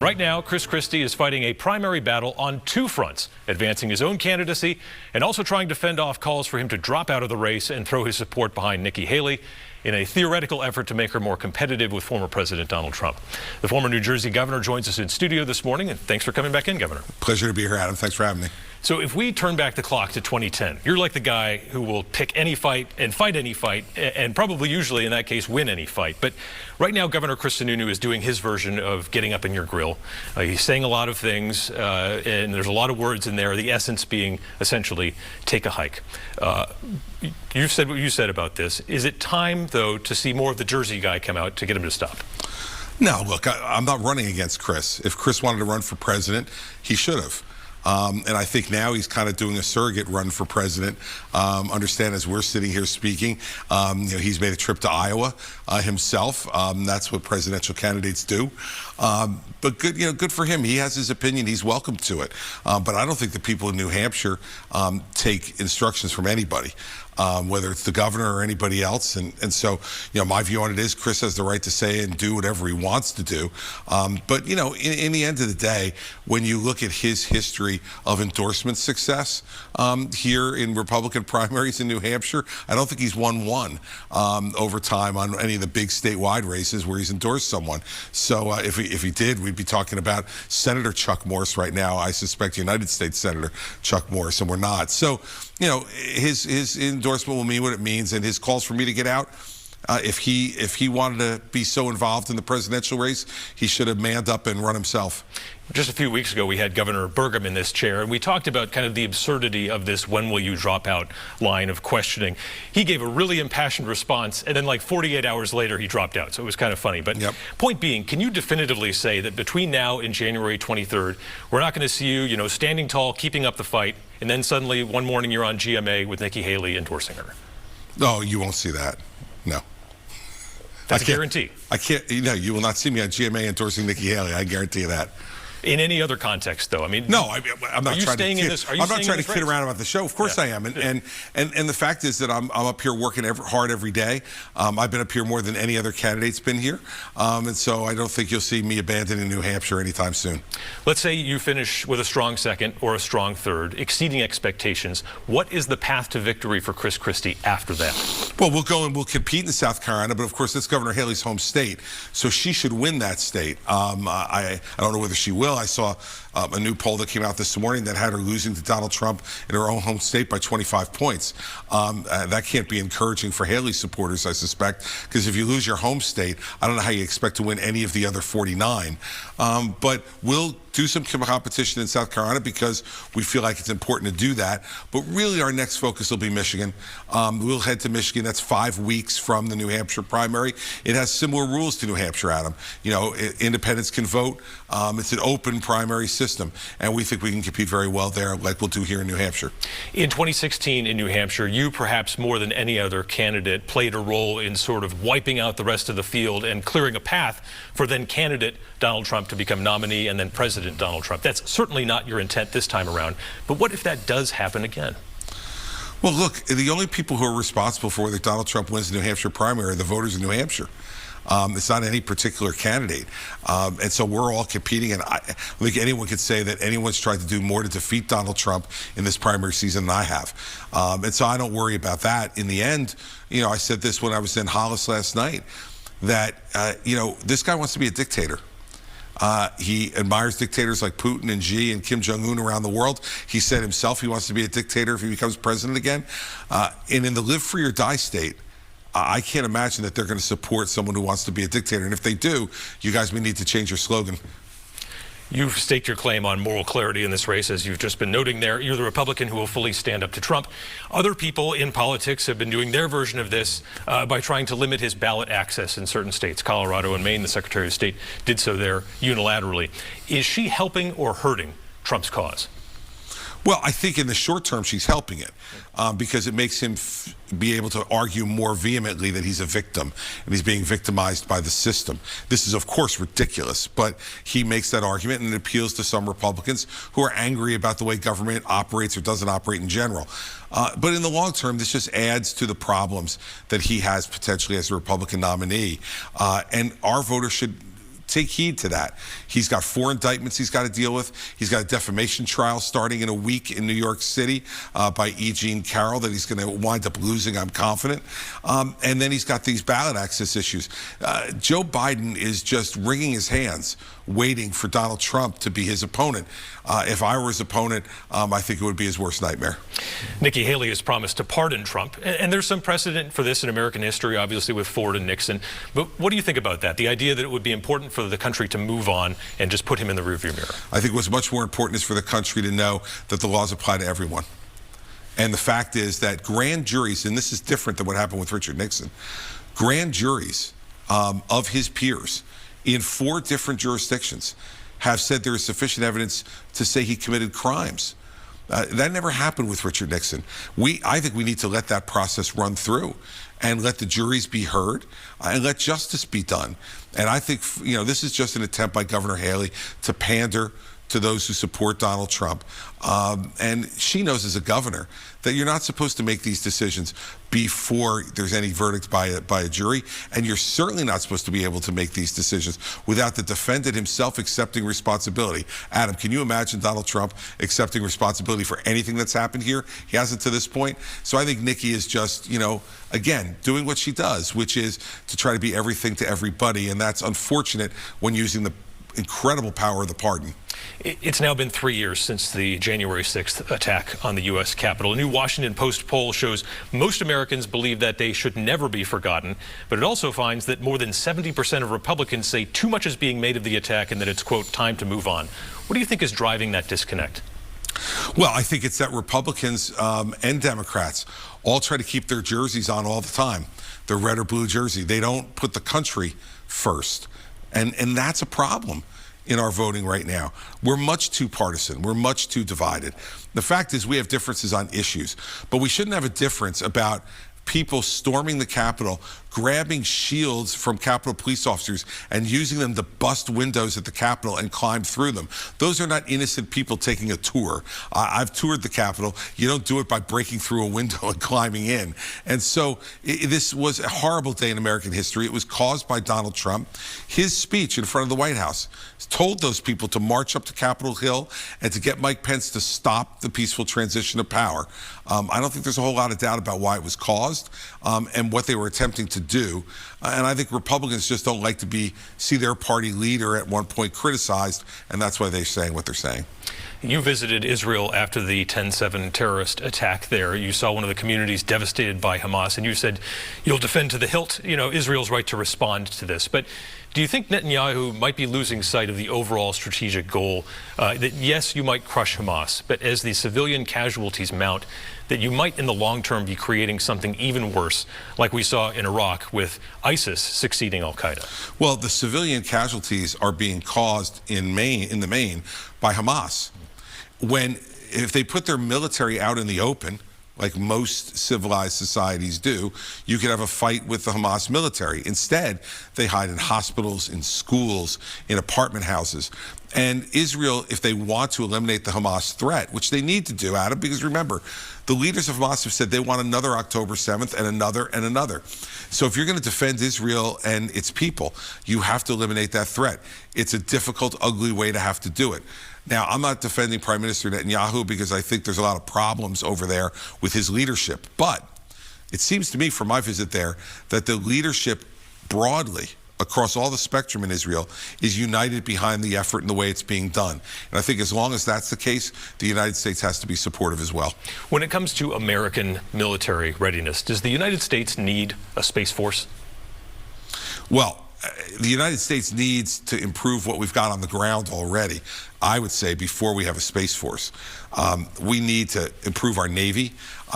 Right now, Chris Christie is fighting a primary battle on two fronts, advancing his own candidacy and also trying to fend off calls for him to drop out of the race and throw his support behind Nikki Haley in a theoretical effort to make her more competitive with former President Donald Trump. The former New Jersey governor joins us in studio this morning, and thanks for coming back in, Governor. Pleasure to be here, Adam. Thanks for having me. So if we turn back the clock to 2010, you're like the guy who will pick any fight and fight any fight and probably usually in that case win any fight. But right now, Governor Chris Sununu is doing his version of getting up in your grill. He's saying a lot of things and there's a lot of words in there, the essence being essentially take a hike. You've said what you said about this. Is it time, though, to see more of the Jersey guy come out to get him to stop? No, look, I'm not running against Chris. If Chris wanted to run for president, he should have. And I think now he's kind of doing a surrogate run for president. Understand, as we're sitting here speaking, he's made a trip to Iowa himself. That's what presidential candidates do. But good for him. He has his opinion. He's welcome to it. But I don't think the people in New Hampshire take instructions from anybody. Whether it's the governor or anybody else. And so, my view on it is Chris has the right to say and do whatever he wants to do. But, in the end of the day, when you look at his history of endorsement success here in Republican primaries in New Hampshire, I don't think he's won one over time on any of the big statewide races where he's endorsed someone. So if he did, we'd be talking about Senator Chuck Morse right now. I suspect United States Senator Chuck Morse, and we're not. So, his endorsement will mean what it means, and his calls for me to get out, if he wanted to be so involved in the presidential race, he should have manned up and run himself. Just a few weeks ago, we had Governor Burgum in this chair, and we talked about kind of the absurdity of this "when will you drop out" line of questioning. He gave a really impassioned response, and then like 48 hours later, he dropped out. So it was kind of funny. But Point being, can you definitively say that between now and January 23rd, we're not going to see you, standing tall, keeping up the fight, and then suddenly one morning you're on GMA with Nikki Haley endorsing her? No, you won't see that. No. That's a guarantee. I can't. You will not see me on GMA endorsing Nikki Haley. I guarantee you that. In any other context, though, I mean, no, I'm not trying to kid around about the show. Of course, I am, and the fact is that I'm up here working hard every day. I've been up here more than any other candidate's been here, and so I don't think you'll see me abandoning New Hampshire anytime soon. Let's say you finish with a strong second or a strong third, exceeding expectations. What is the path to victory for Chris Christie after that? Well, we'll go and we'll compete in South Carolina, but of course that's Governor Haley's home state, so she should win that state. I don't know whether she will. I saw a new poll that came out this morning that had her losing to Donald Trump in her own home state by 25 points. That can't be encouraging for Haley supporters, I suspect, because if you lose your home state, I don't know how you expect to win any of the other 49. But we'll do some competition in South Carolina because we feel like it's important to do that. But really our next focus will be Michigan. We'll head to Michigan. That's 5 weeks from the New Hampshire primary. It has similar rules to New Hampshire, Adam. Independents can vote. It's an open primary system, and we think we can compete very well there like we'll do here in New Hampshire. In 2016 in New Hampshire, you perhaps more than any other candidate played a role in sort of wiping out the rest of the field and clearing a path for then candidate Donald Trump to become nominee and then President Donald Trump. That's certainly not your intent this time around. But what if that does happen again? Well, look, the only people who are responsible for whether Donald Trump wins the New Hampshire primary are the voters in New Hampshire. It's not any particular candidate. And so we're all competing, and I think anyone could say that anyone's tried to do more to defeat Donald Trump in this primary season than I have. And so I don't worry about that. In the end, I said this when I was in Hollis last night, that, this guy wants to be a dictator. He admires dictators like Putin and Xi and Kim Jong-un around the world. He said himself he wants to be a dictator if he becomes president again. And in the live free or die state, I can't imagine that they're going to support someone who wants to be a dictator. And if they do, you guys may need to change your slogan. You've staked your claim on moral clarity in this race, as you've just been noting there. You're the Republican who will fully stand up to Trump. Other people in politics have been doing their version of this by trying to limit his ballot access in certain states. Colorado and Maine, the Secretary of State did so there unilaterally. Is she helping or hurting Trump's cause? Well, I think in the short term, she's helping it because it makes him be able to argue more vehemently that he's a victim and he's being victimized by the system. This is, of course, ridiculous, but he makes that argument and it appeals to some Republicans who are angry about the way government operates or doesn't operate in general. But in the long term, this just adds to the problems that he has potentially as a Republican nominee. And our voters should take heed to that. He's got 4 indictments he's got to deal with. He's got a defamation trial starting in a week in New York City by E. Jean Carroll that he's going to wind up losing, I'm confident. And then he's got these ballot access issues. Joe Biden is just wringing his hands waiting for Donald Trump to be his opponent. If I were his opponent, I think it would be his worst nightmare. Nikki Haley has promised to pardon Trump, and there's some precedent for this in American history, obviously with Ford and Nixon. But what do you think about that? The idea that it would be important for the country to move on and just put him in the rearview mirror? I think what's much more important is for the country to know that the laws apply to everyone. And the fact is that grand juries, and this is different than what happened with Richard Nixon, grand juries of his peers in 4 different jurisdictions have said there is sufficient evidence to say he committed crimes. That never happened with Richard Nixon. I think we need to let that process run through and let the juries be heard and let justice be done. And I think, this is just an attempt by Governor Haley to pander to those who support Donald Trump. And she knows as a governor that you're not supposed to make these decisions before there's any verdict by a jury, and you're certainly not supposed to be able to make these decisions without the defendant himself accepting responsibility. Adam, can you imagine Donald Trump accepting responsibility for anything that's happened here? He hasn't to this point. So I think Nikki is just, again, doing what she does, which is to try to be everything to everybody, and that's unfortunate when using the incredible power of the pardon. It's now been 3 years since the January 6th attack on the U.S. Capitol. A new Washington Post poll shows most Americans believe that they should never be forgotten, but it also finds that more than 70% of Republicans say too much is being made of the attack and that it's, quote, time to move on. What do you think is driving that disconnect? Well, I think it's that Republicans and Democrats all try to keep their jerseys on all the time, their red or blue jersey. They don't put the country first, and that's a problem in our voting right now. We're much too partisan. We're much too divided. The fact is we have differences on issues, but we shouldn't have a difference about people storming the Capitol, grabbing shields from Capitol police officers and using them to bust windows at the Capitol and climb through them. Those are not innocent people taking a tour. I've toured the Capitol. You don't do it by breaking through a window and climbing in. And so this was a horrible day in American history. It was caused by Donald Trump. His speech in front of the White House told those people to march up to Capitol Hill and to get Mike Pence to stop the peaceful transition of power. I don't think there's a whole lot of doubt about why it was caused and what they were attempting to do. And I think Republicans just don't like to see their party leader at one point criticized, and that's why they're saying what they're saying. You visited Israel after the 10/7 terrorist attack there. You saw one of the communities devastated by Hamas, and you said you'll defend to the hilt, Israel's right to respond to this. But do you think Netanyahu might be losing sight of the overall strategic goal that, yes, you might crush Hamas, but as the civilian casualties mount, that you might in the long term be creating something even worse, like we saw in Iraq with ISIS succeeding al-Qaeda? Well, the civilian casualties are being caused in the main by Hamas. If they put their military out in the open, like most civilized societies do, you could have a fight with the Hamas military. Instead, they hide in hospitals, in schools, in apartment houses. And Israel, if they want to eliminate the Hamas threat, which they need to do, Adam, because remember, the leaders of Hamas have said they want another October 7th and another and another. So if you're going to defend Israel and its people, you have to eliminate that threat. It's a difficult, ugly way to have to do it. Now, I'm not defending Prime Minister Netanyahu because I think there's a lot of problems over there with his leadership. But it seems to me from my visit there that the leadership broadly across all the spectrum in Israel is united behind the effort and the way it's being done. And I think as long as that's the case, the United States has to be supportive as well. When it comes to American military readiness, does the United States need a Space Force? Well, the United States needs to improve what we've got on the ground already, I would say, before we have a Space Force. We need to improve our Navy.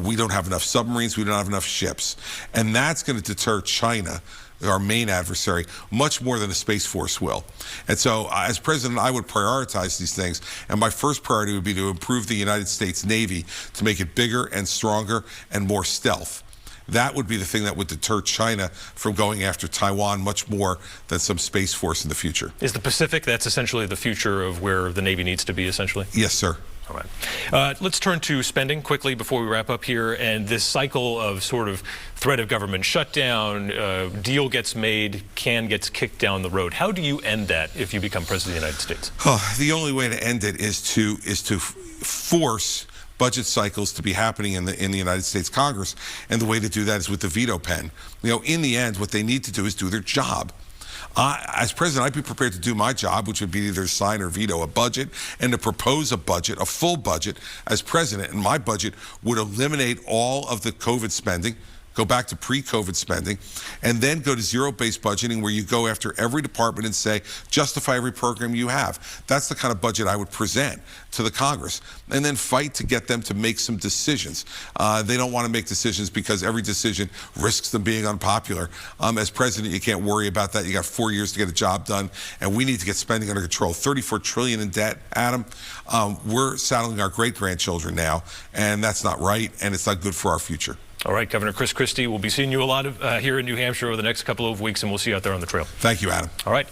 We don't have enough submarines. We don't have enough ships. And that's going to deter China, our main adversary, much more than a Space Force will. And so as president, I would prioritize these things. And my first priority would be to improve the United States Navy to make it bigger and stronger and more stealth. That would be the thing that would deter China from going after Taiwan much more than some Space Force in the future. Is the Pacific, that's essentially the future of where the Navy needs to be, essentially? Yes, sir. All right. Let's turn to spending quickly before we wrap up here. And this cycle of sort of threat of government shutdown, deal gets made, can gets kicked down the road. How do you end that if you become president of the United States? The only way to end it is to force budget cycles to be happening in the United States Congress, and the way to do that is with the veto pen. In the end, what they need to do is do their job. As president, I'd be prepared to do my job, which would be either sign or veto a budget, and to propose a budget, a full budget, as president. And my budget would eliminate all of the COVID spending, go back to pre-COVID spending, and then go to zero-based budgeting, where you go after every department and say, justify every program you have. That's the kind of budget I would present to the Congress, and then fight to get them to make some decisions. They don't want to make decisions because every decision risks them being unpopular. As president, you can't worry about that. You got 4 years to get a job done, and we need to get spending under control. $34 trillion in debt, Adam. We're saddling our great-grandchildren now, and that's not right, and it's not good for our future. All right, Governor Chris Christie, we'll be seeing you a lot here in New Hampshire over the next couple of weeks, and we'll see you out there on the trail. Thank you, Adam. All right.